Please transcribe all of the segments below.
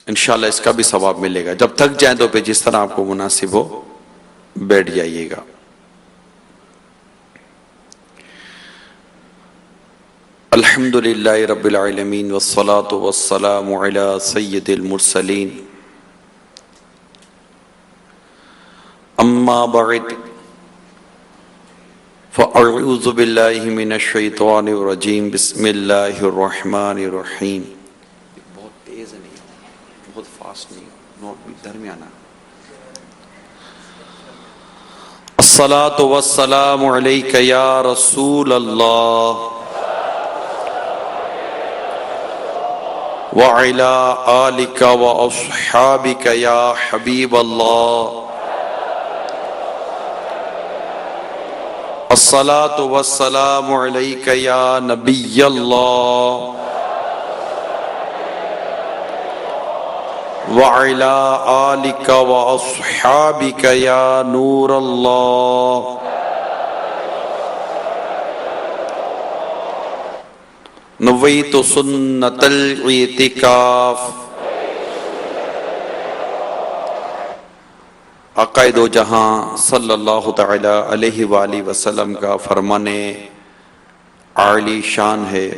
انشاءاللہ اس کا بھی ثواب ملے گا. جب تھک جائیں تو پہ جس طرح آپ کو مناسب ہو بیٹھ جائیے گا. الحمدللہ رب العالمین والصلاة والسلام علی سید المرسلین. اما بعد فاعوذ باللہ من الشیطان الرجیم. بسم اللہ الرحمن الرحیم. بہت تیز نہیں، بہت فاسٹ نہیں، نوٹ بھی درمیانہ. الصلاۃ والسلام علیک یا رسول اللہ وعلی آلک واصحابک یا حبیب اللہ. الصلاۃ والسلام علیک یا نبی اللہ وعلی آلک واصحابک یا نور اللہ. نویت سنت الاعتکاف. عقائد و جہاں صلی اللہ تعالی علیہ وآلہ وسلم کا فرمان عالی شان ہے،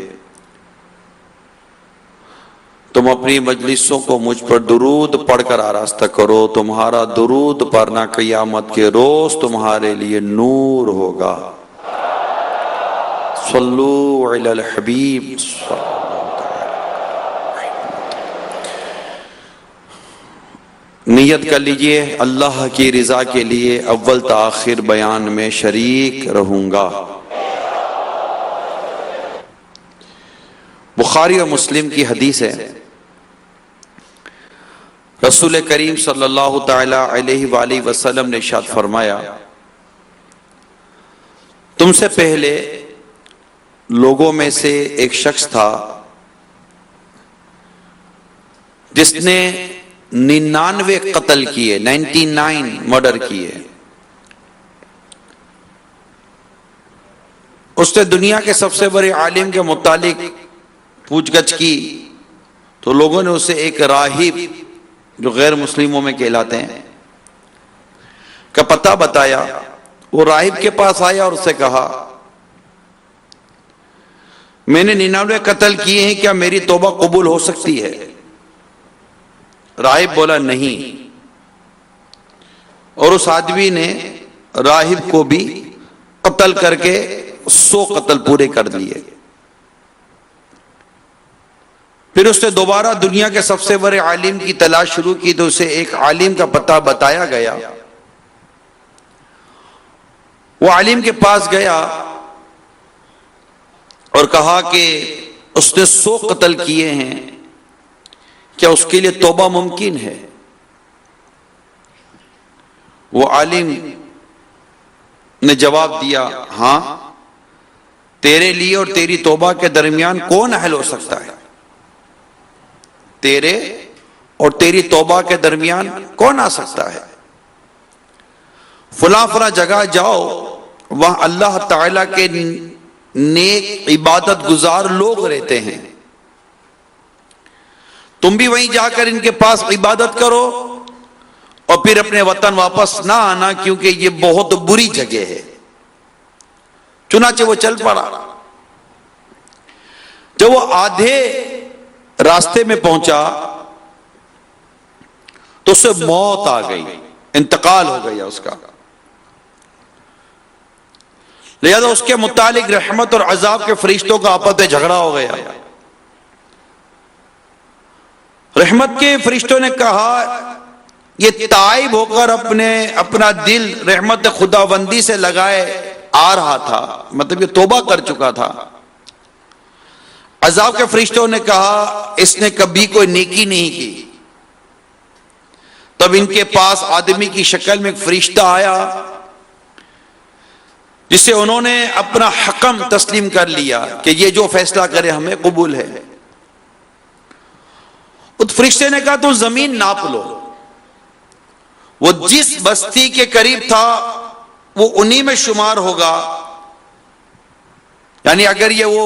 تم اپنی مجلسوں کو مجھ پر درود پڑھ کر آراستہ کرو، تمہارا درود پڑھنا قیامت کے روز تمہارے لیے نور ہوگا. صلو علی الحبیب. نیت کر لیجئے اللہ کی رضا کے لیے اول تا آخر بیان میں شریک رہوں گا. بخاری و مسلم کی حدیث ہے، رسول کریم صلی اللہ تعالی علیہ وآلہ وسلم نے ارشاد فرمایا، تم سے پہلے لوگوں میں سے ایک شخص تھا جس نے 99 قتل کیے، 99 مرڈر کیے. اس نے دنیا کے سب سے بڑے عالم کے متعلق پوچھ گچھ کی تو لوگوں نے اسے ایک راہب جو غیر مسلموں میں کہلاتے ہیں کا پتہ بتایا. وہ راہب کے پاس آیا اور اسے کہا، میں نے 99 قتل کیے ہیں، کیا میری توبہ قبول ہو سکتی ہے؟ راہب بولا نہیں، اور اس آدمی نے راہب کو بھی قتل کر کے 100 قتل پورے کر دیے. پھر اس نے دوبارہ دنیا کے سب سے بڑے عالم کی تلاش شروع کی تو اسے ایک عالم کا پتہ بتایا گیا. وہ عالم کے پاس گیا اور کہا کہ اس نے 100 قتل کیے ہیں، کیا اس کے لیے توبہ ممکن ہے؟ وہ عالم نے جواب دیا، ہاں، تیرے لیے اور تیری توبہ کے درمیان کون اہل ہو سکتا ہے؟ تیرے اور تیری توبہ کے درمیان کون آ سکتا ہے؟ فلاں فلاں جگہ جاؤ، وہاں اللہ تعالیٰ کے نیک عبادت گزار لوگ رہتے ہیں، تم بھی وہیں جا کر ان کے پاس عبادت کرو اور پھر اپنے وطن واپس نہ آنا، کیونکہ یہ بہت بری جگہ ہے. چنانچہ وہ چل پڑا. جب وہ آدھے راستے میں پہنچا تو اسے موت آ گئی، انتقال ہو گیا اس کا. لہذا اس کے متعلق رحمت اور عذاب کے فرشتوں کا آپس میں جھگڑا ہو گیا. رحمت کے فرشتوں نے کہا، یہ تائب ہو کر اپنا دل رحمت خداوندی سے لگائے آ رہا تھا، مطلب یہ توبہ کر چکا تھا. عذاب کے فرشتوں نے کہا، اس نے کبھی کوئی نیکی نہیں کی. تب ان کے پاس آدمی کی شکل میں ایک فرشتہ آیا جسے انہوں نے اپنا حکم تسلیم کر لیا کہ یہ جو فیصلہ کرے ہمیں قبول ہے. اس فرشتے نے کہا، تم زمین ناپ لو. وہ جس بستی کے قریب تھا وہ انہی میں شمار ہوگا. یعنی اگر یہ وہ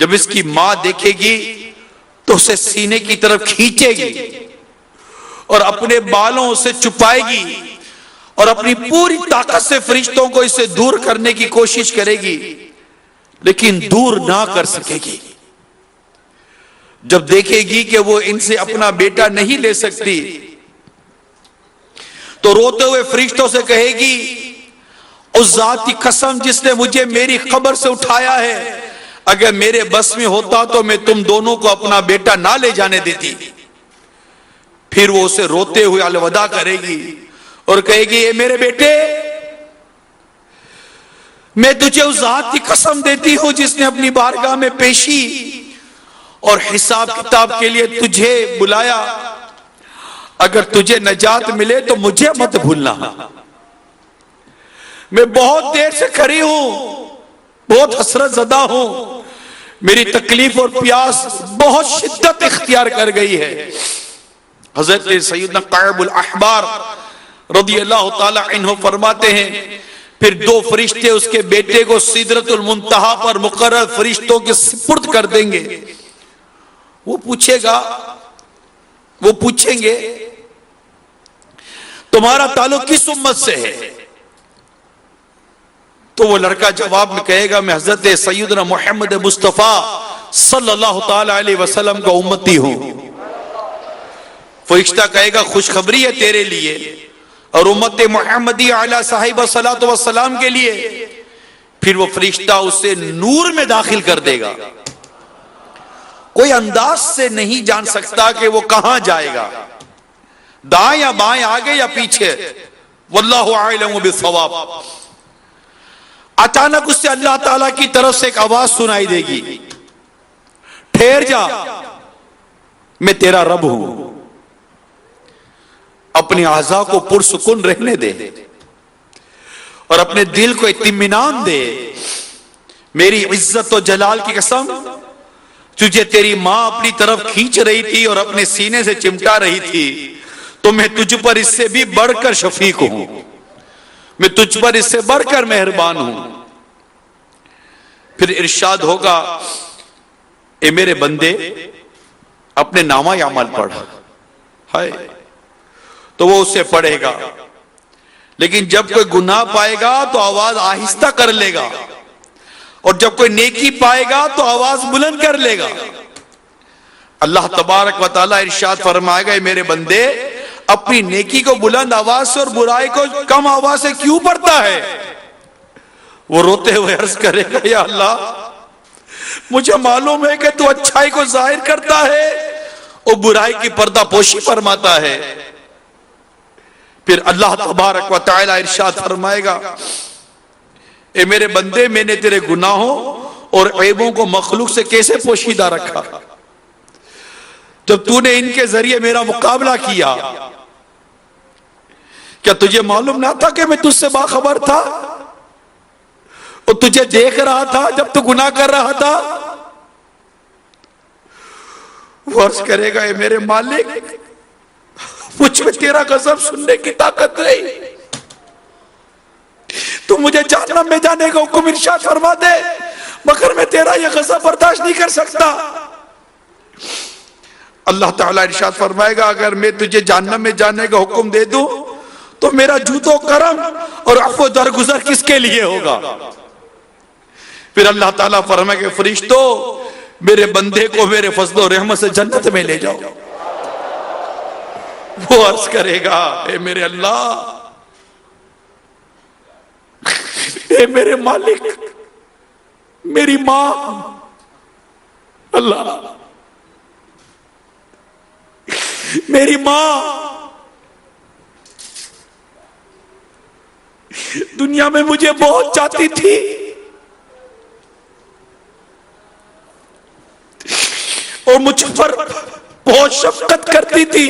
جب اس کی ماں دیکھے گی تو اسے سینے کی طرف کھینچے گی اور اپنے بالوں سے چھپائے گی اور اپنی پوری طاقت سے فرشتوں کو اسے دور کرنے کی کوشش کرے گی، لیکن دور نہ کر سکے گی۔ جب دیکھے گی کہ وہ ان سے اپنا بیٹا نہیں لے سکتی تو روتے ہوئے فرشتوں سے کہے گی، اس ذات کی قسم جس نے مجھے میری قبر سے اٹھایا ہے، اگر میرے بس میں ہوتا تو میں تم دونوں کو اپنا بیٹا نہ لے جانے دیتی۔ پھر وہ اسے روتے ہوئے الوداع کرے گی اور کہے گی، اے میرے بیٹے، میں تجھے اس ذات کی قسم دیتی ہوں جس نے اپنی بارگاہ میں پیشی اور حساب کتاب کے لیے تجھے بلایا، اگر تجھے نجات ملے تو مجھے مت بھولنا۔ میں بہت دیر سے کھڑی ہوں، بہت حسرت زدہ ہوں، میری تکلیف اور پیاس بہت شدت اختیار کر گئی ہے۔ حضرت سیدنا قائب الاحبار رضی اللہ تعالی عنہ فرماتے ہیں، پھر دو فرشتے اس کے بیٹے کو سدرۃ المنتہا پر مقرر فرشتوں کے سپرد کر دیں گے۔ وہ پوچھیں گے تمہارا تعلق کس امت سے ہے؟ تو وہ لڑکا جواب میں کہے گا، میں حضرت سیدنا محمد مصطفیٰ صلی اللہ تعالی علیہ وسلم کا امتی ہوں۔ فرشتہ کہے گا، خوشخبری ہے تیرے لیے اور امت محمدی علیہ صاحب صلاۃ والسلام کے لیے۔ پھر وہ فرشتہ اسے نور میں داخل کر دے گا، کوئی انداز سے نہیں جان سکتا کہ وہ کہاں جائے گا، دائیں یا بائیں، آگے یا پیچھے، واللہ اعلم بالصواب۔ اچانک اس سے اللہ تعالیٰ کی طرف سے ایک آواز سنائی دے گی، ٹھہر جا، میں تیرا رب ہوں، اپنے اعضاء کو پرسکون رہنے دے اور اپنے دل کو اطمینان دے۔ میری عزت و جلال کی قسم، تجھے تیری ماں اپنی طرف کھینچ رہی تھی اور اپنے سینے سے چمٹا رہی تھی، تو میں تجھ پر اس سے بھی بڑھ کر شفیق ہوں، میں تجھ پر اس سے بڑھ کر مہربان ہوں۔ پھر ارشاد ہوگا، اے میرے بندے، اپنے نامہ اعمال پڑھ۔ ہائے، تو وہ اسے پڑھے گا، لیکن جب کوئی گناہ پائے گا تو آواز آہستہ کر لے گا، اور جب کوئی نیکی پائے گا تو آواز بلند کر لے گا۔ اللہ تبارک و تعالیٰ ارشاد فرمائے گا، اے میرے بندے، اپنی نیکی کو بلند آواز سے اور برائی کو کم آواز سے کیوں پڑھتا ہے؟ وہ روتے ہوئے عرض کرے گا، یا اللہ، مجھے معلوم ہے کہ تو اچھائی کو ظاہر کرتا ہے اور برائی کی پردہ پوشی فرماتا ہے۔ پھر اللہ تبارک و تعالیٰ ارشاد فرمائے گا، اے میرے بندے، میں نے تیرے گناہوں اور عیبوں کو مخلوق سے کیسے پوشیدہ رکھا؟ جب تو نے ان کے ذریعے میرا مقابلہ کیا، کیا تجھے معلوم نہ تھا کہ میں تجھ سے باخبر تھا اور تجھے دیکھ رہا تھا جب تو گناہ کر رہا تھا؟ وہ عرض کرے گا، اے میرے مالک، مجھ میں تیرا غضب سننے کی طاقت نہیں، تو مجھے جہنم میں جانے کا حکم ارشاد فرما دے، مگر میں تیرا یہ غضب برداشت نہیں کر سکتا۔ اللہ تعالیٰ ارشاد فرمائے گا، اگر میں تجھے جہنم میں جانے کا حکم دے دوں تو میرا جود و کرم اور عفو درگزر کس کے لیے ہوگا؟ پھر اللہ تعالیٰ فرمائے گا، فرشتوں، میرے بندے کو میرے فضل و رحمت سے جنت میں لے جاؤ۔ وہ عرض کرے گا، اے میرے اللہ، اے میرے مالک، میری ماں، اللہ، میری ماں دنیا میں مجھے بہت چاہتی تھی، اور مجھ پر بہت شفقت کرتی تھی،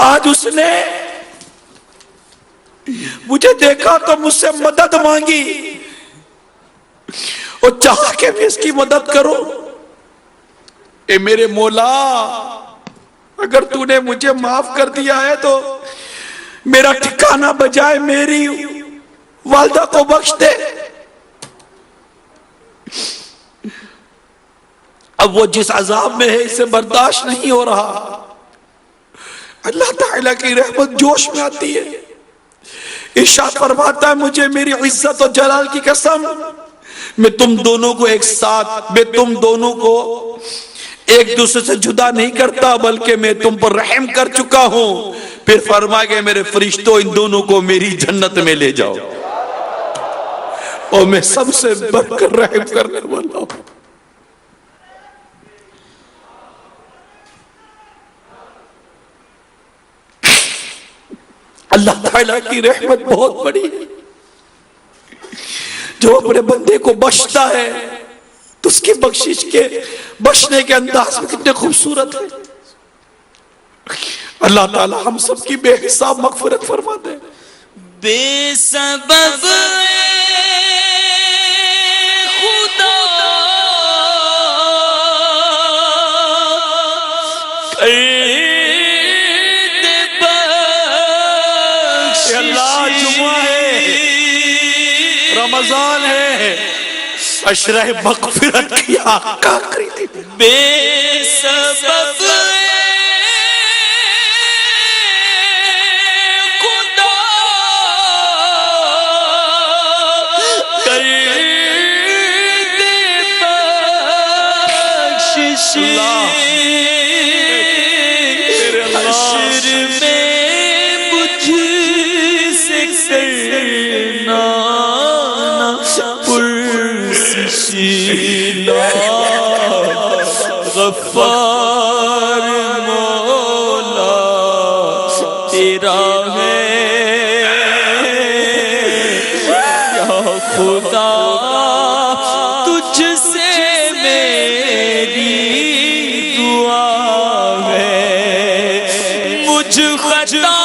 آج اس نے مجھے دیکھا تو مجھ سے مدد مانگی اور چاہا کہ میں اس کی مدد کروں۔ اے میرے مولا، اگر تو نے مجھے معاف کر دیا ہے تو میرا ٹھکانہ بجائے میری والدہ کو بخش دے۔ اب وہ جس عذاب میں ہے اسے برداشت نہیں ہو رہا. اللہ تعالیٰ کی رحمت جوش میں آتی ہے. ارشاد فرماتا ہے مجھے میری عزت و جلال کی قسم میں تم دونوں کو ایک ساتھ، میں تم دونوں کو ایک دوسرے سے جدا نہیں کرتا بلکہ میں تم پر رحم کر چکا ہوں. پھر فرمایا کہ میرے فرشتوں ان دونوں کو میری جنت میں لے جاؤ اور میں سب سے بڑھ کر رحم کرنے والا ہوں. اللہ تعالیٰ کی رحمت بہت بڑی ہے. جو اپنے بندے کو بخشتا ہے تو اس کی بخشش کے بخشنے کے انداز میں کتنے خوبصورت ہے. اللہ تعالیٰ ہم سب کی بے حساب مغفرت فرما دے. بے سبب خدا اللہ جمعہ ہے، رمضان ہے، عشرہ مغفرت کی آقا کری. بے سبب غفار مولا تیرا ہے یا خدا تجھ سے میری دعا ہے. مجھ خطا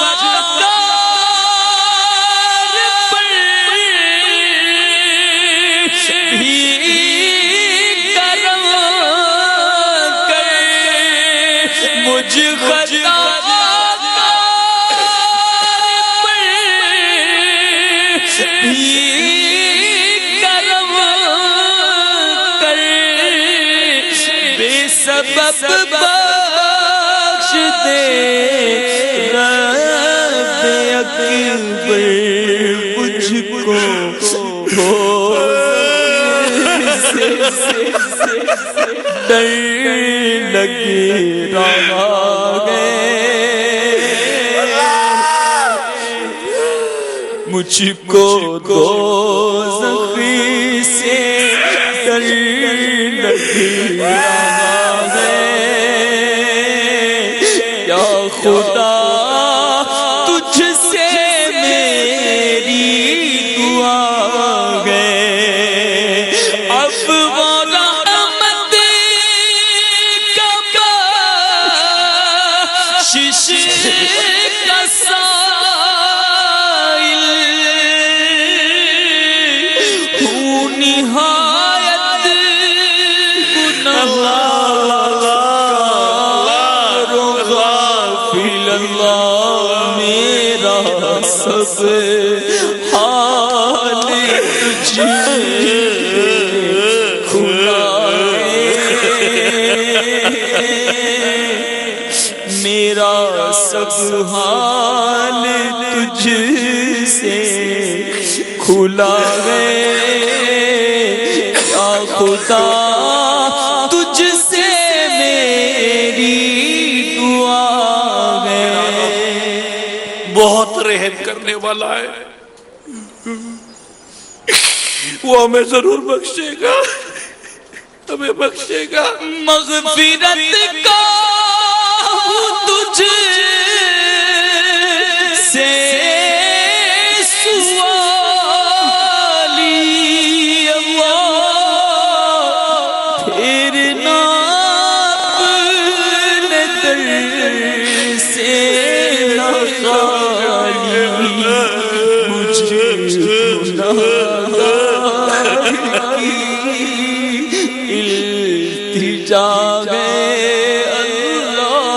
سبب بخش دے رب اکبر مجھ کو ڈر لگ رہا ہے. مجھ کو دوزخ سے ڈر لگ رہا ہے. یا خدا تجھ سے میری دعا ہے. اب والا احمد کا بخشش کا سائل ہوں نہایت گنہگار و غافل. اللہ میرا سب حال تجھ کھلا میرا سب حال تجھ سے کھلا ہے. یا خدا تجھ سے میری دعا ہے. بہت رحم کرنے والا ہے، وہ ہمیں ضرور بخشے گا، ہمیں بخشے گا. مغفرت کا تجھ سے سوالی اللہ پھر ناپ در سے نہ خالی. مجھ التجا ہے اللہ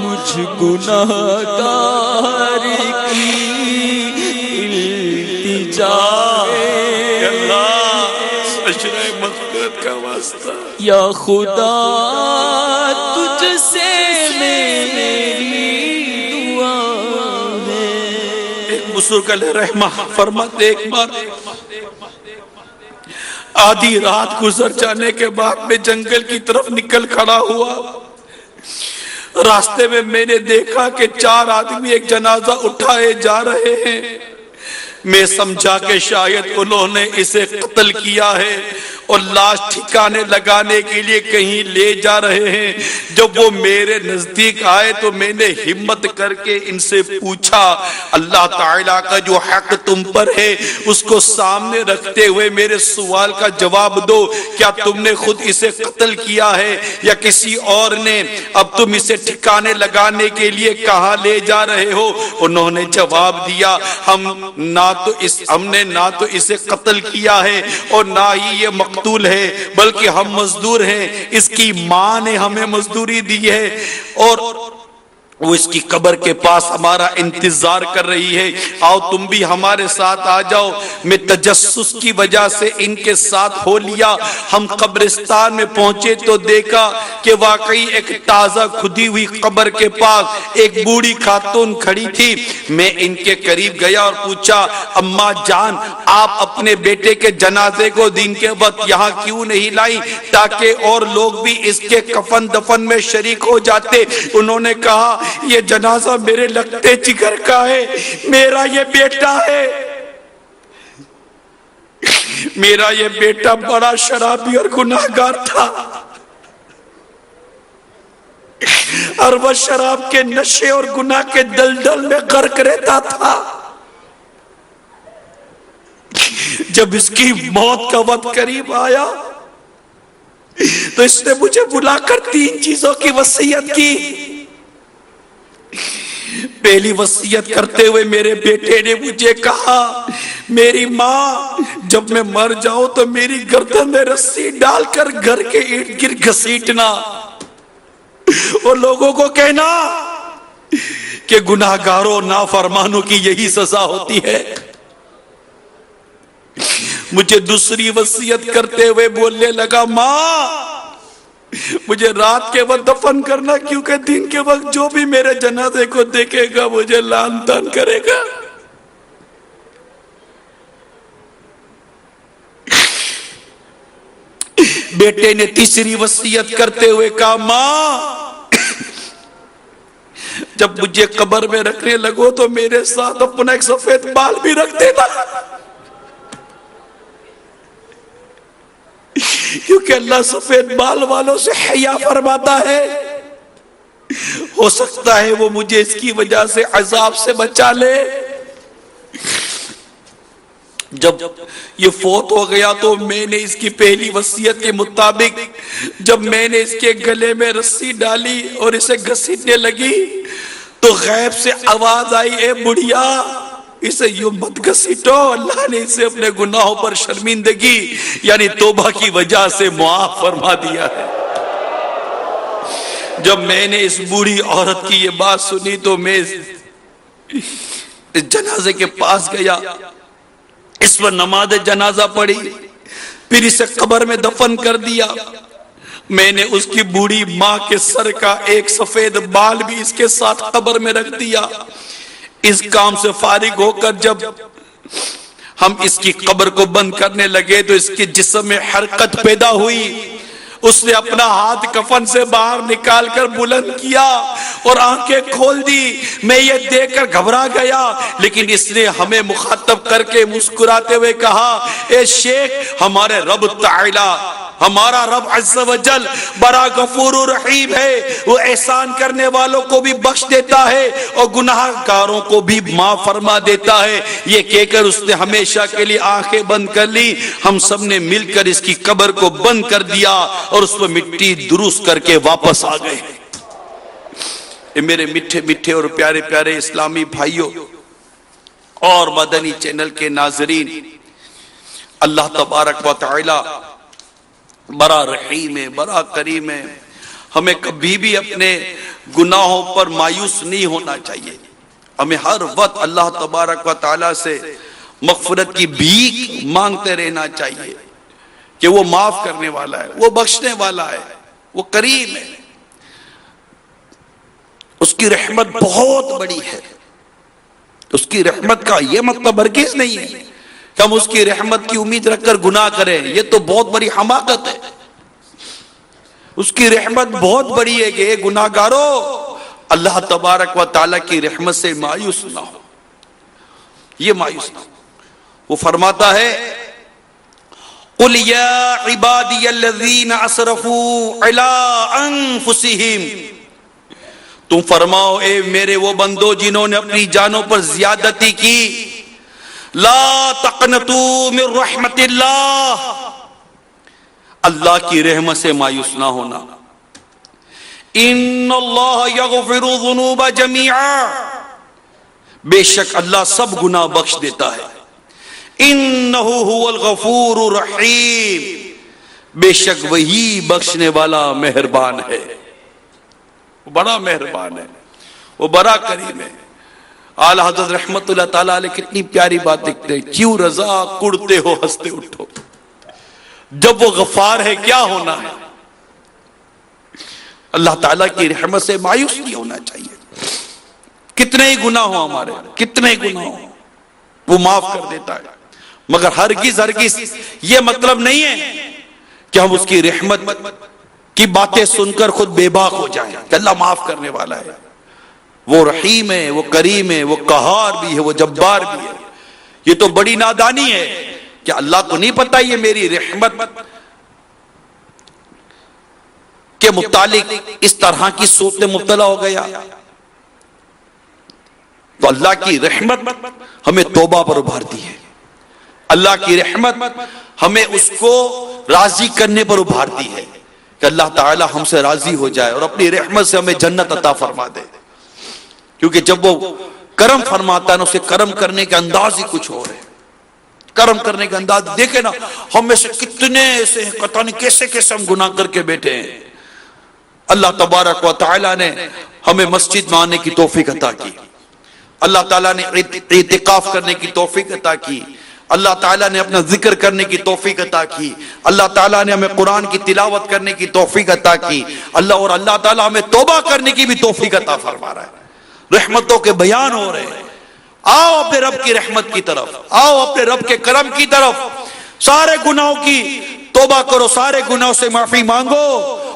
مجھ گناہگار کی التجا ہے. اللہ عشرہ مغفرت کا واسطہ یا خدا تجھ سے میری دعا ہے. ایک بزرگ علیہ رحمہ فرماتے ایک بار آدھی رات گزر جانے کے بعد میں جنگل کی طرف نکل کھڑا ہوا. راستے میں نے دیکھا کہ 4 آدمی ایک جنازہ اٹھائے جا رہے ہیں. میں سمجھا کہ شاید انہوں نے اسے قتل کیا ہے اور لاش ٹھکانے لگانے کے لیے کہیں لے جا رہے ہیں. جب وہ میرے نزدیک آئے تو میں نے ہمت کر کے ان سے پوچھا اللہ تعالیٰ کا جو حق تم پر ہے اس کو سامنے رکھتے ہوئے میرے سوال کا جواب دو, کیا تم نے خود اسے قتل کیا ہے یا کسی اور نے؟ اب تم اسے ٹھکانے لگانے کے لیے کہاں لے جا رہے ہو؟ انہوں نے جواب دیا ہم نے نہ تو اسے قتل کیا ہے اور نہ ہی یہ مقتول ہے, بلکہ ہم مزدور ہیں. اس کی ماں نے ہمیں مزدوری دی ہے اور وہ اس کی قبر کے پاس ہمارا انتظار کر رہی ہے. آؤ تم بھی ہمارے ساتھ آ جاؤ. میں تجسس کی وجہ سے ان کے ساتھ ہو لیا. ہم قبرستان میں پہنچے تو دیکھا کہ واقعی ایک تازہ کھدی ہوئی قبر کے پاس ایک بوڑھی خاتون کھڑی تھی. میں ان کے قریب گیا اور پوچھا اماں جان آپ اپنے بیٹے کے جنازے کو دن کے وقت یہاں کیوں نہیں لائی تاکہ اور لوگ بھی اس کے کفن دفن میں شریک ہو جاتے؟ انہوں نے کہا یہ جنازہ میرے لگتے جگر کا ہے, میرا یہ بیٹا ہے. میرا یہ بیٹا بڑا شرابی اور گناہگار تھا اور وہ شراب کے نشے اور گناہ کے دلدل میں غرق رہتا تھا. جب اس کی موت کا وقت قریب آیا تو اس نے مجھے بلا کر 3 چیزوں کی وصیت کی. پہلی وصیت کرتے ہوئے میرے بیٹے نے مجھے کہا میری ماں جب میں مر جاؤں تو میری گردن میں رسی ڈال کر گھر کے ارد گرد گھسیٹنا اور لوگوں کو کہنا کہ گناہگاروں نافرمانوں کی یہی سزا ہوتی ہے. مجھے دوسری وصیت کرتے ہوئے بولنے لگا ماں مجھے رات کے وقت دفن کرنا کیونکہ دن کے وقت جو بھی میرے جنازے کو دیکھے گا مجھے لعن طعن کرے گا. بیٹے نے تیسری وصیت کرتے ہوئے کہا ماں جب مجھے قبر میں رکھنے لگو تو میرے ساتھ اپنا ایک سفید بال بھی رکھ دینا, کیونکہ اللہ سفید بال والوں سے حیا فرماتا ہے. ہو سکتا ہے وہ مجھے اس کی وجہ سے عذاب سے بچا لے. جب یہ فوت ہو گیا تو میں نے اس کی پہلی وصیت کے مطابق جب میں نے اس کے گلے میں رسی ڈالی اور اسے گھسیٹنے لگی تو غیب سے آواز آئی اے بڑھیا اسے یوں مت گھسیٹو, اللہ نے اسے اپنے گناہوں پر شرمندگی یعنی توبہ کی وجہ سے معاف فرما دیا ہے. جب میں نے اس بوڑھی عورت کی یہ بات سنی تو میں اس جنازے کے پاس گیا, اس پر نماز جنازہ پڑھی, پھر اسے قبر میں دفن کر دیا. میں نے اس کی بوڑھی ماں کے سر کا ایک سفید بال بھی اس کے ساتھ قبر میں رکھ دیا. اس کام سے فارغ ہو کر جب ہم اس کی قبر کو بند کرنے لگے تو اس کے جسم میں حرکت پیدا ہوئی. اس نے اپنا ہاتھ کفن سے باہر نکال کر بلند کیا اور آنکھیں کھول دی. میں یہ دیکھ کر گھبرا گیا, لیکن اس نے ہمیں مخاطب کر کے مسکراتے ہوئے کہا اے شیخ ہمارے رب تعالی ہمارا رب عز و جل بڑا غفور و رحیم ہے, وہ احسان کرنے والوں کو بھی بخش دیتا ہے اور گناہ گاروں کو بھی معاف فرما دیتا ہے. یہ کہہ کر اس نے ہمیشہ کے لیے آنکھیں بند کر لی. ہم سب نے مل کر اس کی قبر کو بند کر دیا اور اس پر مٹی درست کر کے واپس آ گئے. میرے میٹھے میٹھے اور پیارے پیارے اسلامی بھائیوں اور مدنی چینل کے ناظرین, اللہ تبارک و تعالی بڑا رحیم ہے, بڑا کریم ہے. ہمیں کبھی بھی اپنے گناہوں پر مایوس نہیں ہونا چاہیے. ہمیں ہر وقت اللہ تبارک و تعالی سے مغفرت کی بھیک مانگتے رہنا چاہیے. کہ وہ معاف کرنے والا ہے، وہ بخشنے والا ہے، وہ کریم ہے، اس کی رحمت بہت بڑی ہے۔ اس کی رحمت کا یہ مطلب ہرگز نہیں ہے کہ ہم اس کی رحمت کی امید رکھ کر گناہ کریں، یہ تو بہت بڑی حماقت ہے۔ اس کی رحمت بہت بڑی ہے کہ اے گناہگارو اللہ تبارک و تعالیٰ کی رحمت سے مایوس نہ ہو، یہ مایوس نہ ہو۔ وہ فرماتا ہے قُلْ يَا عِبَادِيَ الَّذِينَ أَسْرَفُوا عَلَىٰ أَنفُسِهِمْ، تم فرماؤ اے میرے وہ بندو جنہوں نے اپنی جانوں پر زیادتی کی، لا تقنطوا من رحمت اللہ، اللہ کی رحمت سے مایوس نہ ہونا، ان اللہ یغفر الذنوب جميعا، بے شک اللہ سب گناہ بخش دیتا ہے، انہ هو الغفور الرحیم، بے شک وہی بخشنے والا مہربان ہے، وہ بڑا مہربان ہے، وہ بڑا کریم ہے۔ اعلی حضرت رحمت اللہ تعالیٰ علیہ کتنی پیاری بات لکھتے ہیں، کیوں رضا کڑتے ہو ہنستے اٹھو، جب وہ غفار ہے کیا ہونا ہے۔ اللہ تعالیٰ کی رحمت سے مایوس نہیں ہونا چاہیے، کتنے ہی گناہ ہو ہمارے، کتنے ہی گناہ ہو وہ معاف کر دیتا ہے، مگر ہرگز یہ مطلب نہیں ہے کہ ہم اس کی رحمت کی باتیں سن کر خود بے باک ہو جائیں کہ اللہ معاف کرنے والا ہے، وہ رحیم ہے، وہ کریم ہے، وہ قہار بھی ہے، وہ جبار بھی ہے۔ یہ تو بڑی نادانی ہے کہ اللہ کو نہیں پتا یہ میری رحمت کے متعلق اس طرح کی سوچ میں مبتلا ہو گیا۔ تو اللہ کی رحمت ہمیں توبہ پر ابھارتی ہے، اللہ کی رحمت ہمیں اس کو راضی کرنے پر ابھارتی ہے کہ اللہ تعالی ہم سے راضی ہو جائے اور اپنی رحمت سے ہمیں جنت عطا فرما دے، کیونکہ جب وہ کرم فرماتا ہے نا، اسے کرم کرنے کا انداز ہی کچھ اور ہے۔ کرم کرنے کا انداز دیکھیں نا، ہم میں سے کتنے ایسے ہیں پتہ نہیں کیسے کیسے ہم گناہ کر کے بیٹھے ہیں، اللہ تبارک و تعالی نے ہمیں مسجد میں آنے کی توفیق عطا کی، اللہ تعالیٰ نے اعتکاف کرنے کی توفیق عطا کی، اللہ تعالیٰ نے اپنا ذکر کرنے کی توفیق عطا کی، اللہ تعالیٰ نے ہمیں قرآن کی تلاوت کرنے کی توفیق عطا کی، اللہ تعالیٰ ہمیں توبہ کرنے کی بھی توفیق عطا فرما رہا ہے، رحمتوں کے بیان ہو رہے ہیں۔ آؤ اپنے رب کی رحمت کی طرف، آؤ اپنے رب کے کرم کی طرف، سارے گناہوں کی توبہ کرو، سارے گناہوں سے معافی مانگو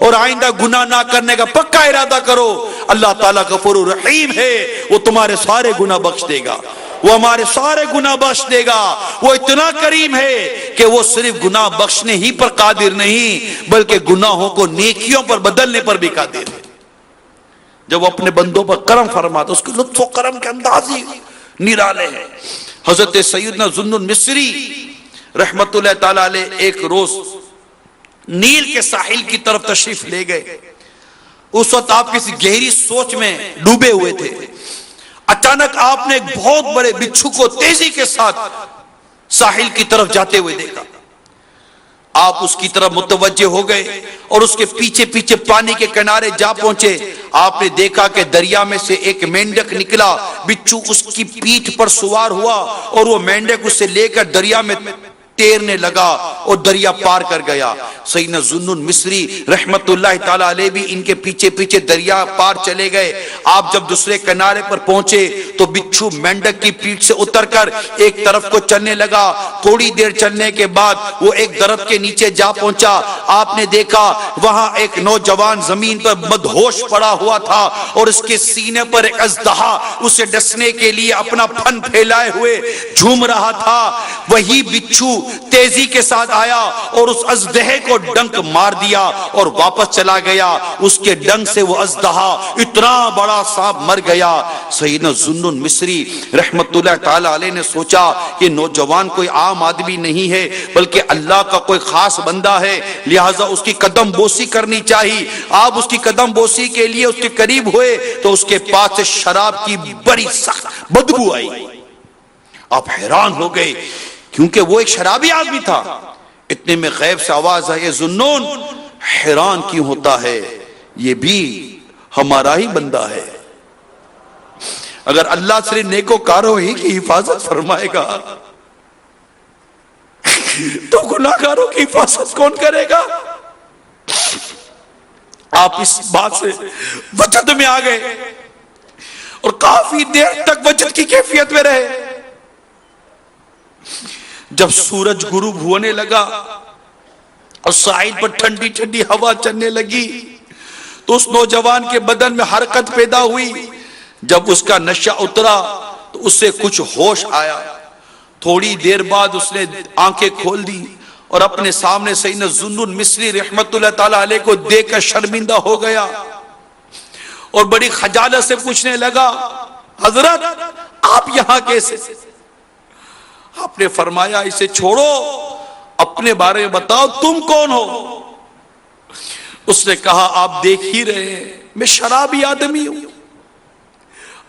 اور آئندہ گناہ نہ کرنے کا پکا ارادہ کرو۔ اللہ تعالیٰ غفور الرحیم ہے، وہ تمہارے سارے گناہ بخش دے گا، وہ ہمارے سارے گناہ بخش دے گا، وہ اتنا کریم ہے کہ وہ صرف گناہ بخشنے ہی پر قادر نہیں بلکہ گناہوں کو نیکیوں پر بدلنے پر بھی قادر ہے۔ جب وہ اپنے بندوں پر کرم فرماتا اس کے لطف و کرم کے انداز ہی نرالے ہیں۔ حضرت سیدنا ذوالنون مصری رحمت اللہ تعالیٰ علیہ ایک روز نیل کے ساحل کی طرف تشریف لے گئے، اس وقت آپ کسی گہری سوچ میں ڈوبے ہوئے تھے، اچانک آپ نے ایک بہت بڑے بچھو کو تیزی کے ساتھ ساحل کی طرف جاتے ہوئے دیکھا، آپ اس کی طرف متوجہ ہو گئے اور اس کے پیچھے پیچھے پانی کے کنارے جا پہنچے، آپ نے دیکھا کہ دریا میں سے ایک مینڈک نکلا، بچھو اس کی پیٹھ پر سوار ہوا اور وہ مینڈک اسے لے کر دریا میں تیرنے لگا اور دریا پار کر گیا۔ سیدنا ذوالنون مصری رحمت اللہ تعالیٰ علیہ بھی ان کے پیچھے پیچھے دریا پار چلے گئے۔ آپ جب دوسرے کنارے پر پہنچے تو بچھو مینڈک کی پیٹھ سے اتر کر ایک طرف کو چلنے لگا، تھوڑی دیر چلنے کے بعد وہ ایک درخت کے نیچے جا پہنچا، آپ نے دیکھا وہاں ایک نوجوان زمین پر مدہوش پڑا ہوا تھا اور اس کے سینے پر ایک اژدہا اسے ڈسنے کے لیے اپنا پھن پھیلائے ہوئے جھوم رہا تھا۔ وہی بچھو تیزی کے ساتھ آیا اور اس اژدہے کو ڈنک مار دیا اور واپس چلا گیا، اس کے ڈنک سے وہ اژدہا اتنا بڑا سانپ مر گیا۔ سیدنا ذوالنون مصری رحمت اللہ تعالی علیہ نے سوچا کہ نوجوان کوئی عام آدمی نہیں ہے بلکہ اللہ کا کوئی خاص بندہ ہے، لہٰذا اس کی قدم بوسی کرنی چاہیے۔ آپ اس کی قدم بوسی کے لیے اس کے قریب ہوئے تو اس کے پاس سے شراب کی بڑی سخت بدبو آئی۔ آپ حیران ہو گئے کیونکہ وہ ایک شرابی آدمی تھا۔ اتنے میں غیب سے آواز آئی، ذوالنون حیران کیوں ہوتا ہے، یہ بھی ہمارا ہی بندہ ہے۔ اگر اللہ صرف نیکوکاروں ہی کی حفاظت فرمائے گا تو گناہگاروں کی حفاظت کون کرے گا؟ آپ اس بات سے وجد میں آ گئے اور کافی دیر تک وجد کی کیفیت میں رہے. جب سورج غروب ہونے لگا اور ساحل پر ٹھنڈی ٹھنڈی ہوا چلنے لگی تو اس نوجوان کے بدن میں حرکت پیدا ہوئی. جب اس کا نشہ اترا تو اس سے کچھ ہوش آیا. تھوڑی دیر بعد اس نے آنکھیں کھول دی اور اپنے سامنے سیدنا ذوالنون مصری رحمت اللہ تعالی علیہ کو دیکھ کر شرمندہ ہو گیا اور بڑی خجالت سے پوچھنے لگا, حضرت آپ یہاں کیسے؟ آپ نے فرمایا اسے چھوڑو, اپنے بارے میں بتاؤ تم کون ہو؟ اس نے کہا آپ دیکھ ہی رہے ہیں میں شرابی آدمی ہوں.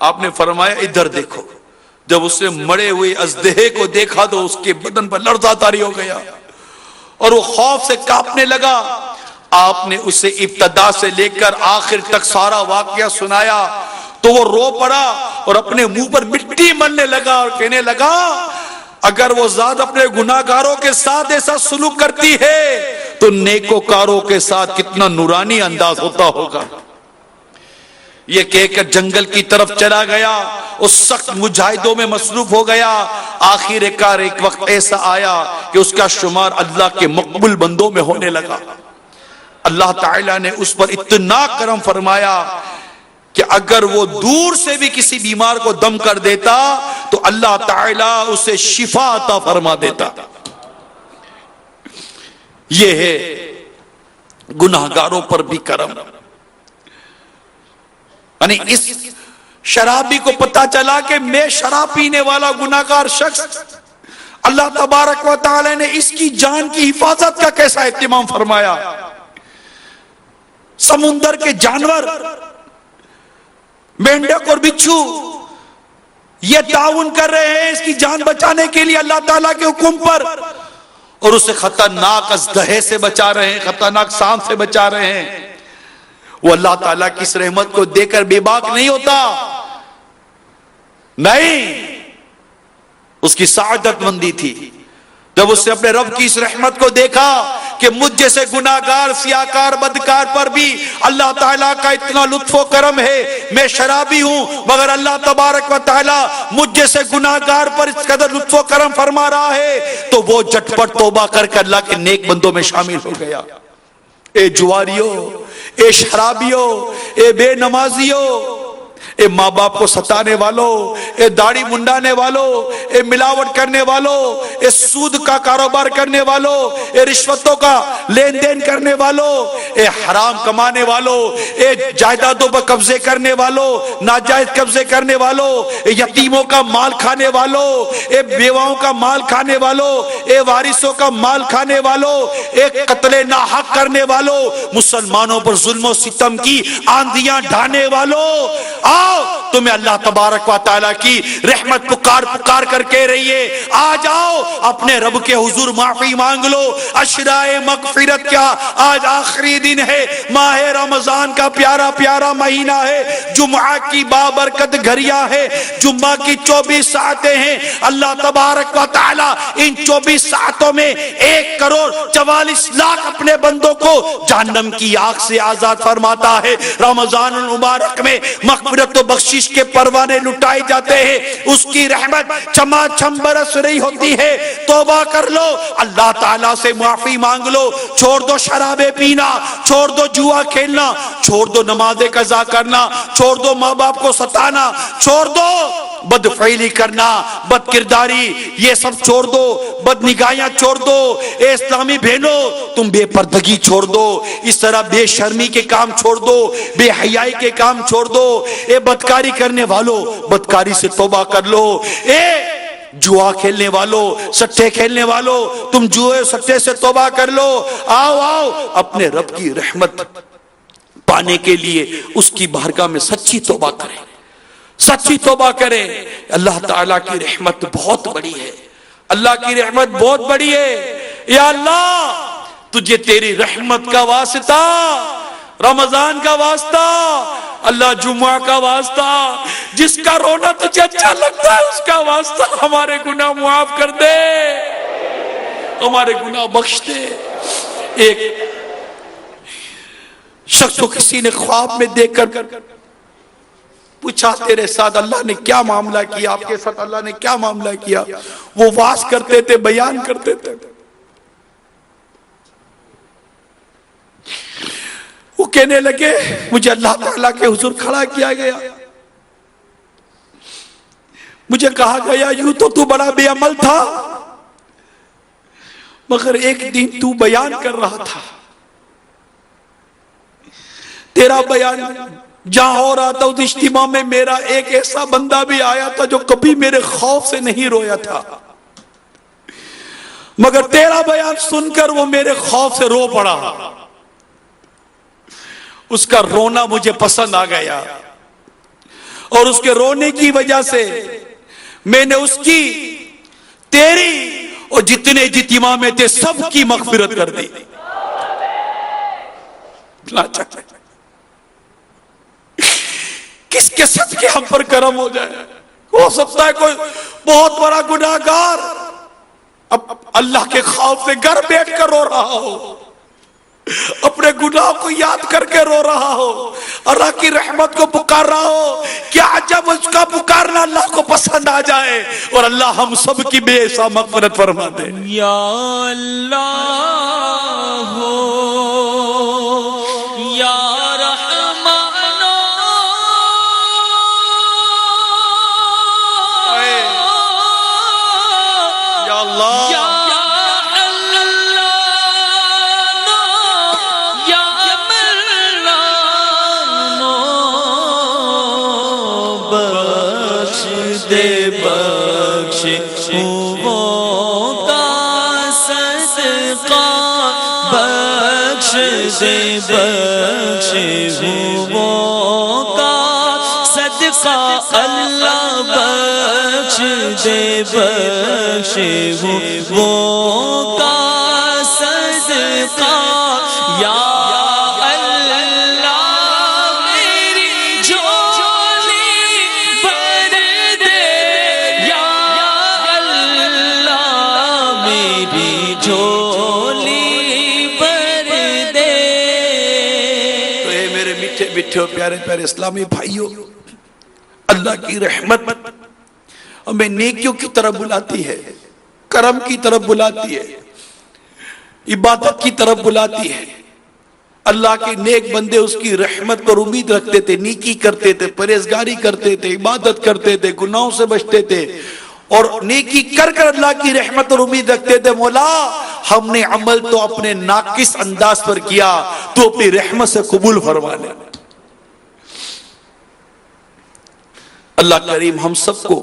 آپ نے فرمایا ادھر دیکھو. جب اس نے مڑے ہوئے اژدہے کو دیکھا تو اس کے بدن پر لرزہ طاری ہو گیا اور وہ خوف سے کانپنے لگا. آپ نے اسے ابتدا سے لے کر آخر تک سارا واقعہ سنایا تو وہ رو پڑا اور اپنے منہ پر مٹی ملنے لگا اور کہنے لگا اگر وہ ذات اپنے گناہگاروں کے ساتھ ایسا سلوک کرتی ہے تو نیکوکاروں کے ساتھ کتنا نورانی انداز ہوتا ہوگا. یہ کہہ کر جنگل کی طرف چلا گیا, اس سخت مجاہدوں میں مصروف ہو گیا. آخر کار ایک وقت ایسا آیا کہ اس کا شمار اللہ کے مقبول بندوں میں ہونے لگا. اللہ تعالیٰ نے اس پر اتنا کرم فرمایا کہ اگر وہ دور سے بھی کسی بیمار کو دم کر دیتا تو اللہ تعالیٰ اسے شفا عطا فرما دیتا. یہ ہے گناہگاروں پر بھی کرم. یعنی اس شرابی کو پتا چلا کہ میں شراب پینے والا گناہگار شخص, اللہ تبارک و تعالی نے اس کی جان کی حفاظت کا کیسا اہتمام فرمایا. سمندر کے جانور مینڈک اور بچھو یہ تعاون کر رہے ہیں اس کی جان بچانے کے لیے اللہ تعالیٰ کے حکم پر, اور اسے خطرناک اژدہے سے بچا رہے ہیں, خطرناک سانپ سے بچا رہے ہیں. وہ اللہ تعالیٰ کی اس رحمت کو دیکھ کر بے باک نہیں ہوتا, نہیں, اس کی سعادت مندی تھی. جب اس نے اپنے رب کی اس رحمت کو دیکھا کہ مجھ جیسے گناہگار سیاکار بدکار پر بھی اللہ تعالیٰ کا اتنا لطف و کرم ہے. میں شرابی ہوں مگر اللہ تبارک و تعالیٰ مجھ جیسے گناہگار پر اس قدر لطف و کرم فرما رہا ہے تو وہ جھٹپٹ توبہ کر کے اللہ کے نیک بندوں میں شامل ہو گیا. اے جواریوں, اے شرابیوں, اے بے نمازیوں, اے ماں باپ کو ستانے والوں, اے داڑھی منڈانے والوں, اے ملاوٹ کرنے والوں, اے سود کا کاروبار کرنے والوں, اے رشوتوں کا لین دین کرنے والوں, اے حرام کمانے والوں, اے جائیدادوں پر قبضے کرنے والوں, ناجائز قبضے کرنے والوں, اے یتیموں کا مال کھانے والوں, اے بیواؤں کا مال کھانے والوں, اے وارثوں کا مال کھانے والوں, اے قتل ناحق کرنے والوں, مسلمانوں پر ظلم و ستم کی آندیاں ڈھانے والوں, تمہیں اللہ تبارک و تعالیٰ کی رحمت پکار پکار کر کہہ رہی ہے آ جاؤ اپنے رب کے حضور معافی مانگ لو. اشرائے مغفرت کیا, آج آخری دن ہے, ماہ رمضان کا پیارا پیارا مہینہ ہے, جمعہ کی بابرکت گھڑیاں ہے, جمعہ کی 24 ساعتیں ہیں. اللہ تبارک و تعالیٰ ان 24 ساعتوں میں 1,44,00,000 اپنے بندوں کو جہنم کی آگ سے آزاد فرماتا ہے. رمضان المبارک میں مغفرت و بخشش کے پروانے لٹائے جاتے ہیں, اس کی رحمت چما چم برس رہی ہوتی ہے. توبہ کر لو, اللہ تعالیٰ سے معافی مانگ لو, چھوڑ دو شرابیں پینا, چھوڑ دو جوا کھیلنا, چھوڑ دو نمازیں قضا کرنا, چھوڑ دو ماں باپ کو ستانا, چھوڑ دو بدفعلی کرنا, بد کرداری یہ سب چھوڑ دو, بد نگاہیاں چھوڑ دو. اے اسلامی بہنوں تم بے پردگی چھوڑ دو, اس طرح بے شرمی کے کام چھوڑ دو, بے حیائی کے کام چھوڑ دو. اے بدکاری کرنے والوں بدکاری سے توبہ کر لو. اے جوا کھیلنے والوں سٹے کھیلنے والوں تم جوئے سٹے سے توبہ کر لو. آؤ آؤ اپنے رب کی رحمت پانے کے لیے اس کی بارگاہ میں سچی توبہ کریں, سچی توبہ کریں. اللہ تعالیٰ کی رحمت بہت بڑی ہے, اللہ کی رحمت بہت بڑی ہے. یا اللہ تجھے تیری رحمت کا واسطہ, رمضان کا واسطہ, اللہ جمعہ کا واسطہ, جس کا رونا تجھے اچھا لگتا ہے اس کا واسطہ ہمارے گناہ معاف کر دے. ہمارے گناہ بخش دے۔ ایک شخص کو کسی نے خواب میں دیکھ کر پوچھا تیرے ساتھ اللہ نے کیا معاملہ کیا، آپ کے ساتھ اللہ نے کیا معاملہ کیا؟ وہ واز کرتے تھے، بیان کرتے تھے۔ وہ کہنے لگے مجھے اللہ تعالیٰ کے حضور کھڑا کیا گیا، مجھے کہا گیا یوں تو بڑا بے عمل تھا، مگر ایک دن تو بیان کر رہا تھا، تیرا بیان جہاں ہو رہا تھا اس اجتماع میں میرا ایک ایسا بندہ بھی آیا تھا جو کبھی میرے خوف سے نہیں رویا تھا، مگر تیرا بیان سن کر وہ میرے خوف سے رو پڑا، اس کا رونا مجھے پسند آ گیا، اور اس کے رونے کی وجہ سے میں نے اس کی، تیری اور جتنے اجتماع میں تھے سب کی مغفرت کر دی۔ کس کے صدقے ہم پر کرم ہو جائے؟ ہو سکتا ہے کوئی بہت بڑا گناہگار اب اللہ کے خوف سے گھر بیٹھ کر رو رہا ہو، اپنے گناہ کو یاد کر کے رو رہا ہو، اللہ کی رحمت کو پکار رہا ہو، کیا عجب اس کا پکارنا اللہ کو پسند آ جائے، اور اللہ ہم سب کی بے حساب مغفرت فرما دے۔ یا اللہ ہو یا رحمان یا اللہ بخش وہ کا صدقہ اللہ بخش دے، بخش وہ کا صدقہ یا اللہ میری جھولی بھر دے، یا اللہ میری جھولی بیٹھے پیارے پیارے اسلامی بھائیوں، اللہ کی رحمت ہمیں نیکیوں کی طرف بلاتی ہے، کرم کی طرف بلاتی ہے، عبادت کی طرف بلاتی ہے۔ اللہ کے نیک بندے اس کی رحمت پر امید رکھتے تھے، نیکی کرتے تھے، پرہیزگاری کرتے تھے، عبادت کرتے تھے، گناہوں سے بچتے تھے، اور نیکی کر کر اللہ کی رحمت اور امید رکھتے تھے، مولا ہم نے عمل تو اپنے ناقص انداز پر کیا، تو اپنی رحمت سے قبول فرما لے۔ اللہ کریم ہم سب کو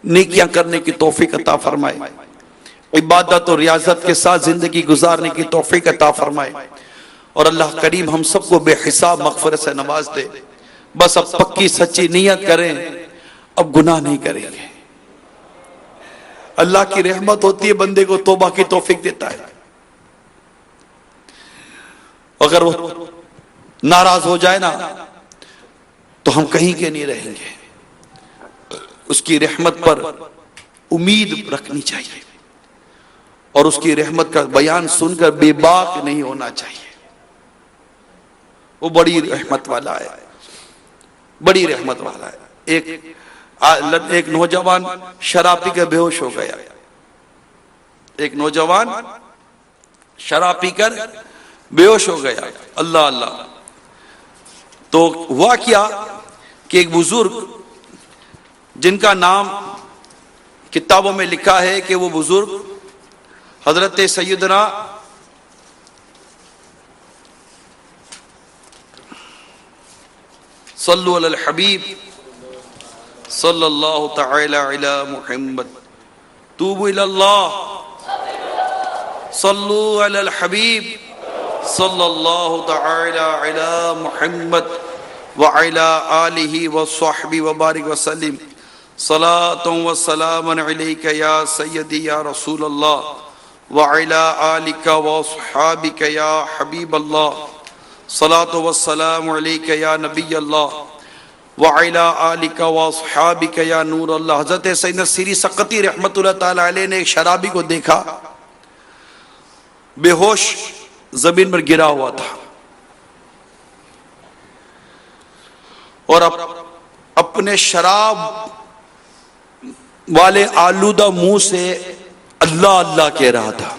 نیکیاں کرنے کی توفیق عطا فرمائے، عبادت اور ریاضت کے ساتھ زندگی گزارنے کی توفیق عطا فرمائے، اور اللہ کریم ہم سب کو بے حساب مغفرت سے نواز دے۔ بس اب پکی سچی نیت کریں، اب گناہ نہیں کریں گے۔ اللہ کی رحمت ہوتی ہے، بندے کو توبہ کی توفیق دیتا ہے، اگر وہ ناراض ہو جائے نا تو ہم کہیں کے نہیں رہیں گے۔ اس کی رحمت پر امید رکھنی چاہیے، اور اس کی رحمت کا بیان سن کر بے باک نہیں ہونا چاہیے۔ وہ بڑی رحمت والا ہے، بڑی رحمت والا ہے۔ ایک نوجوان شراب پی کر بے ہوش ہو گیا، ایک نوجوان شراب پی کر بے ہوش ہو گیا۔ اللہ اللہ، تو ہوا کیا کہ ایک بزرگ جن کا نام کتابوں میں لکھا ہے کہ وہ بزرگ حضرت سیدنا صلو علی الحبیب صلی اللہ تعالی علی محمد، توبوا الی اللہ، صلو علی الحبیب صلی اللہ تعالی علی محمد وعلی آلہ وصحبہ وبارک وسلم، صلاۃ و سلام علیک یا سیدی یا رسول اللہ وعلی آلک واصحابک یا حبیب اللہ، صلاۃ و سلام علیک یا نبی اللہ وعلی آلک واصحابک یا نور اللہ۔ حضرت سیدنا سیری سقطی رحمت اللہ تعالی علیہ نے ایک شرابی کو دیکھا، بے ہوش زمین پر گرا ہوا تھا، اور اپنے شراب والے آلودہ منہ سے اللہ اللہ کہہ رہا تھا۔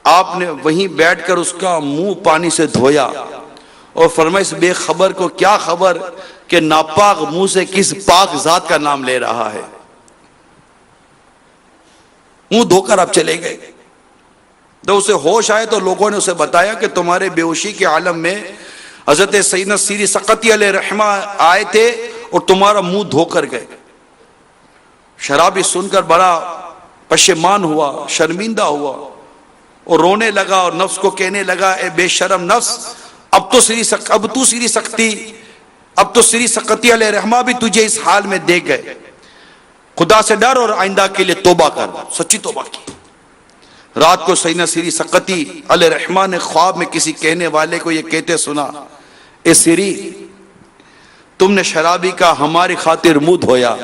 آپ نے وہیں بیٹھ کر اس کا منہ پانی سے دھویا اور فرمایا اس بے خبر کو کیا خبر کہ ناپاک منہ سے کس پاک ذات کا نام لے رہا ہے۔ منہ دھو کر آپ چلے گئے۔ تو اسے ہوش آئے تو لوگوں نے اسے بتایا کہ تمہارے بے ہوشی کے عالم میں حضرت سیدنا سیری سقطی علیہ رحمہ آئے تھے اور تمہارا منہ دھو کر گئے۔ شرابی سن کر بڑا پشیمان ہوا، شرمندہ ہوا اور رونے لگا اور نفس کو کہنے لگا اے بے شرم نفس، اب تو سیری سقطی علیہ رحمہ بھی تجھے اس حال میں دیکھ گئے۔ خدا سے ڈر اور آئندہ کے لیے توبہ کر۔ سچی توبہ کی۔ رات کو سیدنا سیری سقطی علیہ رحمہ نے خواب میں کسی کہنے والے کو یہ کہتے سنا، اے سیری تم نے شرابی کا ہماری خاطر منہ دھویا،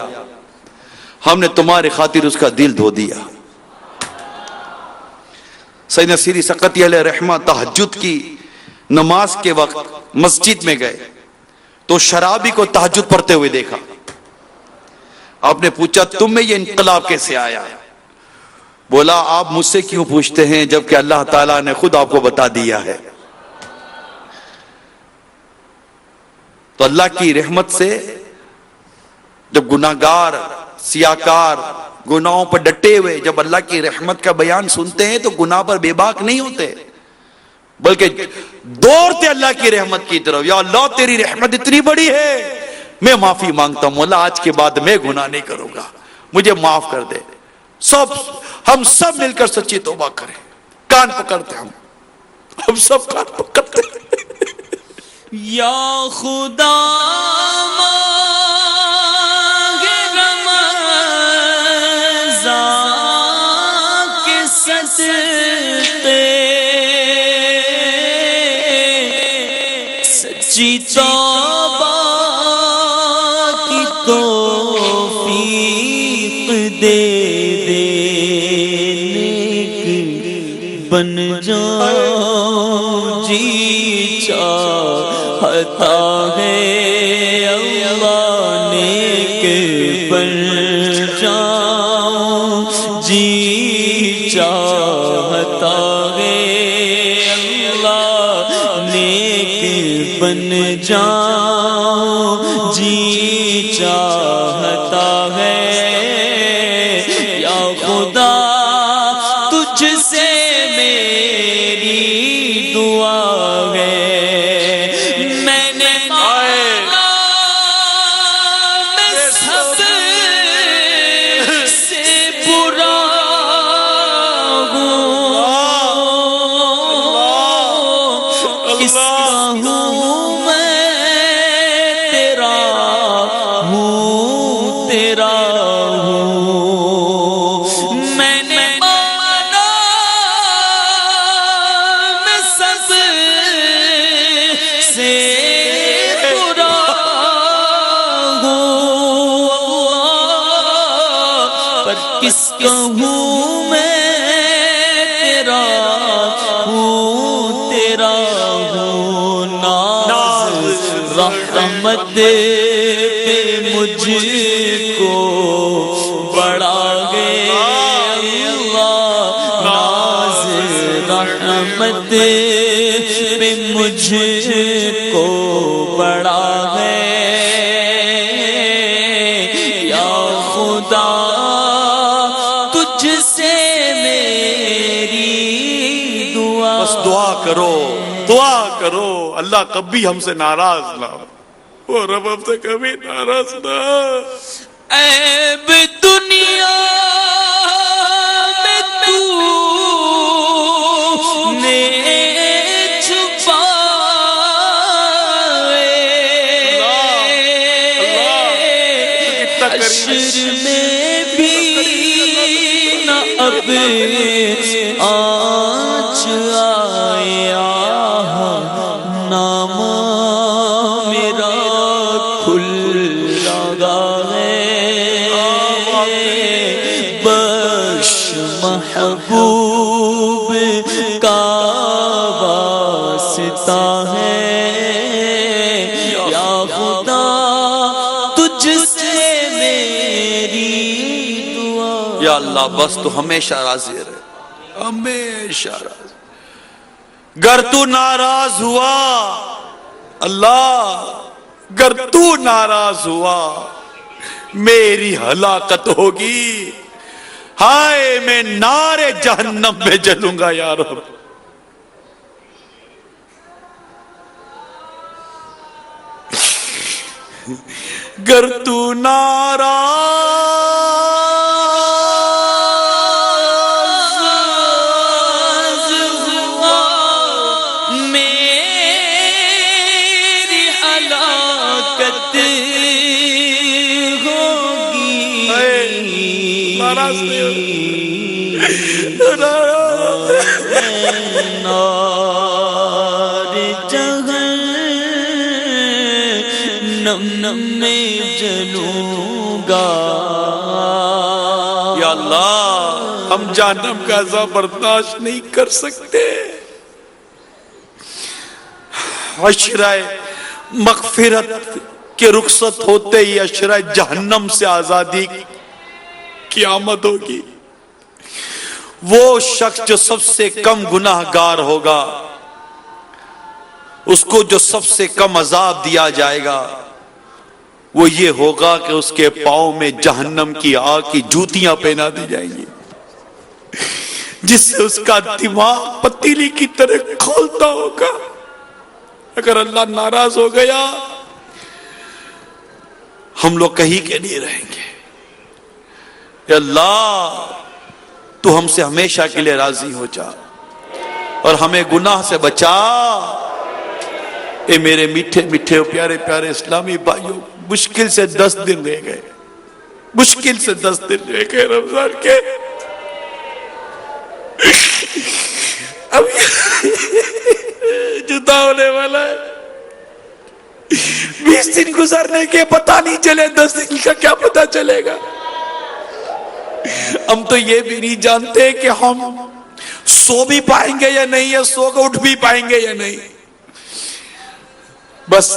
ہم نے تمہاری خاطر اس کا دل دھو دیا۔ سیدنا سیری سقطی علیہ رحمہ تہجد کی نماز کے وقت مسجد میں گئے تو شرابی کو تہجد پڑھتے ہوئے دیکھا۔ آپ نے پوچھا تم میں یہ انقلاب کیسے آیا؟ بولا آپ مجھ سے کیوں پوچھتے ہیں جبکہ اللہ تعالیٰ نے خود آپ کو بتا دیا ہے۔ تو اللہ کی رحمت سے جب گناہگار سیاکار گناہوں پر ڈٹے ہوئے جب اللہ کی رحمت کا بیان سنتے ہیں تو گناہ پر بے باک نہیں ہوتے، بلکہ دوڑتے اللہ کی رحمت کی طرف۔ یا اللہ تیری رحمت اتنی بڑی ہے، میں معافی مانگتا ہوں اللہ آج کے بعد میں گناہ نہیں کروں گا، مجھے معاف کر دے۔ ہم سب مل کر سچی توبہ کریں، کان پکڑتے ہم سب کان پکڑتے یا خدا سچی توبہ کی توفیق دے دے، نیک بن جاؤں جی چاہتا ہے اللہ، نیک بن جاؤں جی چاہتا ہے اللہ، نیک بن جاؤں جی چاہتا ہے۔ یا خدا تجھ سے میری دعا ہے، میں نے مانگا میں سب سے برا ہوں، کس کا ہوں میں تیرا ہوں، تیرا ہوں، میں نے مانا میں سب سے برا ہوں، پر کس کا ہوں میں تیرا ہوں، تیرا ہوں۔ ناز رحمت پہ مجھ کو بڑھا گے اللہ، ناز رحمت پہ مجھ کو بڑھا گے۔ یا خدا تجھ سے میری دعا، بس دعا کرو، دعا کرو اللہ کبھی ہم سے ناراض نہ ہو، اور رب ہم سے کبھی ناراض نہ ہو۔ عیب دنیا میں تو نے چھپائے، حشر میں بھی نہ اب آنچ آیا، نام میرا کھل لگا ہے، بش محبوب ہے یا خدا تجھ سے میری دعا. یا اللہ بس تو ہمیشہ راضی رہے، ہمیشہ راضی. گر تو ناراض ہوا اللہ، گر تو ناراض ہوا میری ہلاکت ہوگی. ہائے میں نارے جہنم میں جلوں گا یا رب. گر تو ناراض ہوا میری ہلاکت ہوگی. ناراض نہیں نار جہنم میں جلوں گا. یا اللہ ہم جہنم کا عذاب برداشت نہیں کر سکتے. عشرہ مغفرت کے رخصت ہوتے ہی عشرہ جہنم سے آزادی کی آمد ہوگی. وہ شخص جو سب سے کم گناہ گار ہوگا، اس کو جو سب سے کم عذاب دیا جائے گا وہ یہ ہوگا کہ اس کے پاؤں میں جہنم کی آگ کی جوتیاں پہنا دی جائیں گی، جس سے اس کا دماغ پتیلی کی طرح کھولتا ہوگا. اگر اللہ ناراض ہو گیا ہم لوگ کہیں کے نہیں رہیں گے. اے اللہ تو ہم سے ہمیشہ کے لیے راضی ہو جا اور ہمیں گناہ سے بچا. اے میرے میٹھے میٹھے پیارے پیارے اسلامی بھائیوں، مشکل سے 10 دن رہ گئے، مشکل سے 10 دن رہ گئے رمضان کے. اب جدا ہونے والا ہے. 20 دن گزرنے کے پتہ نہیں چلے، 10 دن کا کیا پتہ چلے گا. ہم تو یہ بھی نہیں جانتے کہ ہم سو بھی پائیں گے یا نہیں، یا سو کو اٹھ بھی پائیں گے یا نہیں. بس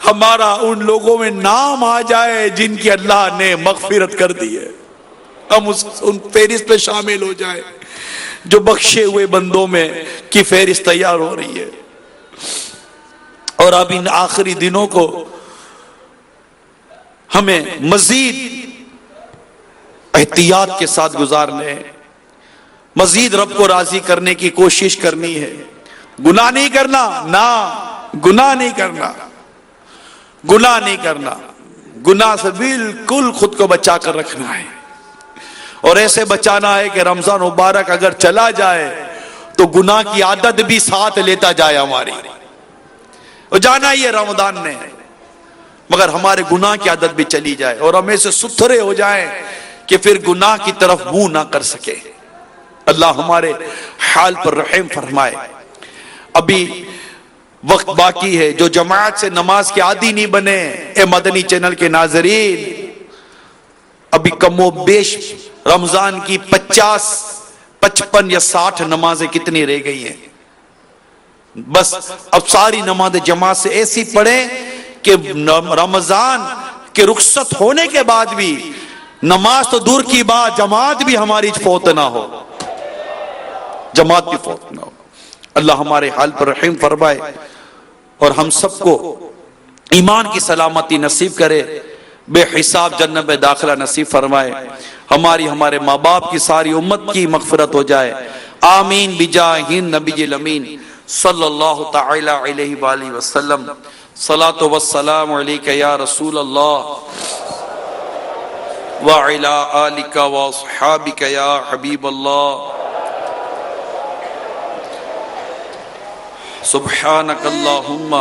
ہمارا ان لوگوں میں نام آ جائے جن کی اللہ نے مغفرت کر دی ہے، ہم ان فہرست پہ شامل ہو جائے جو بخشے ہوئے بندوں میں کی فہرست تیار ہو رہی ہے. اور اب ان آخری دنوں کو ہمیں مزید احتیاط کے ساتھ گزارنے ہیں، مزید رب کو راضی کرنے کی کوشش کرنی ہے. گناہ نہیں کرنا، نہ گناہ نہیں کرنا، گناہ نہیں کرنا، گناہ سے بالکل خود کو بچا کر رکھنا ہے. اور ایسے بچانا ہے کہ رمضان مبارک اگر چلا جائے تو گناہ کی عادت بھی ساتھ لیتا جائے ہماری. اور جانا ہی ہے رمضان نے، مگر ہمارے گناہ کی عادت بھی چلی جائے اور ہم ایسے ستھرے ہو جائیں کہ پھر گناہ کی طرف منہ نہ کر سکے. اللہ ہمارے حال پر رحم فرمائے. ابھی وقت باقی ہے. جو جماعت سے نماز کے عادی نہیں بنے، اے مدنی چینل کے ناظرین، ابھی کم و بیش رمضان کی 50 55 یا 60 نمازیں کتنی رہ گئی ہیں. بس اب ساری نماز جماعت سے ایسی پڑھیں کہ رمضان کے رخصت ہونے کے بعد بھی نماز تو دور کی بات، جماعت بھی ہماری فوت نہ ہو، جماعت بھی فوت نہ ہو. اللہ ہمارے حال پر رحم فرمائے اور ہم سب کو ایمان کی سلامتی نصیب کرے، بے حساب جنت میں داخلہ نصیب فرمائے. ہماری ہمارے ماں باپ کی ساری امت کی مغفرت ہو جائے. آمین بجاہ نبی الامین صلی اللہ تعالی علیہ وآلہ وسلم. صلاۃ والسلام علیک یا رسول اللہ وعلی آلک واصحابک یا حبیب اللہ. سبحانک اللہم